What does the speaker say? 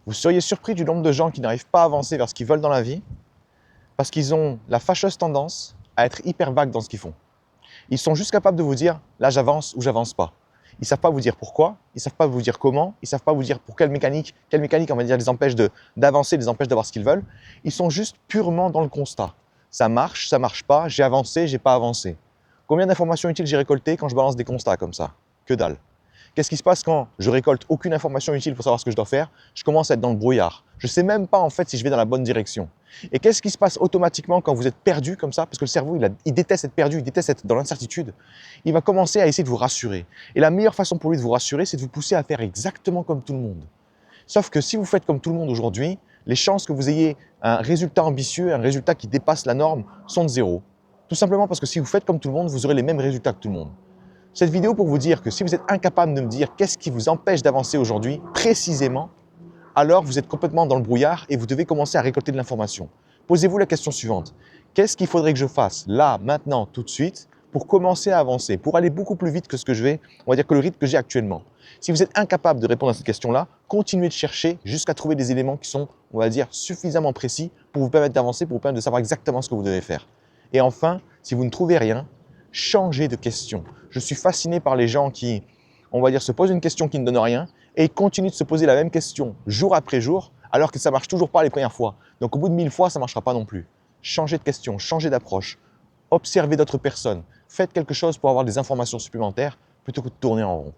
Vous seriez surpris du nombre de gens qui n'arrivent pas à avancer vers ce qu'ils veulent dans la vie parce qu'ils ont la fâcheuse tendance à être hyper vagues dans ce qu'ils font. Ils sont juste capables de vous dire « là j'avance » ou « j'avance pas ». Ils ne savent pas vous dire pourquoi, ils ne savent pas vous dire comment, ils ne savent pas vous dire pour quelle mécanique on va dire les empêche d'avancer, les empêche d'avoir ce qu'ils veulent. Ils sont juste purement dans le constat. Ça marche pas, j'ai avancé, j'ai pas avancé. Combien d'informations utiles j'ai récoltées quand je balance des constats comme ça? Que dalle. Qu'est-ce qui se passe quand je récolte aucune information utile pour savoir ce que je dois faire? Je commence à être dans le brouillard. Je ne sais même pas en fait si je vais dans la bonne direction. Et qu'est-ce qui se passe automatiquement quand vous êtes perdu comme ça? Parce que le cerveau, il déteste être perdu, il déteste être dans l'incertitude. Il va commencer à essayer de vous rassurer. Et la meilleure façon pour lui de vous rassurer, c'est de vous pousser à faire exactement comme tout le monde. Sauf que si vous faites comme tout le monde aujourd'hui, les chances que vous ayez un résultat ambitieux, un résultat qui dépasse la norme, sont de zéro. Tout simplement parce que si vous faites comme tout le monde, vous aurez les mêmes résultats que tout le monde. Cette vidéo pour vous dire que si vous êtes incapable de me dire qu'est-ce qui vous empêche d'avancer aujourd'hui, précisément, alors vous êtes complètement dans le brouillard et vous devez commencer à récolter de l'information. Posez-vous la question suivante. Qu'est-ce qu'il faudrait que je fasse là, maintenant, tout de suite, pour commencer à avancer, pour aller beaucoup plus vite que ce que je vais, on va dire que le rythme que j'ai actuellement? Si vous êtes incapable de répondre à cette question-là, continuez de chercher jusqu'à trouver des éléments qui sont, on va dire, suffisamment précis pour vous permettre d'avancer, pour vous permettre de savoir exactement ce que vous devez faire. Et enfin, si vous ne trouvez rien, changez de question. Je suis fasciné par les gens qui, on va dire, se posent une question qui ne donne rien et continuent de se poser la même question jour après jour alors que ça ne marche toujours pas les premières fois. Donc au bout de 1000 fois, ça ne marchera pas non plus. Changez de question, changez d'approche, observez d'autres personnes, faites quelque chose pour avoir des informations supplémentaires plutôt que de tourner en rond.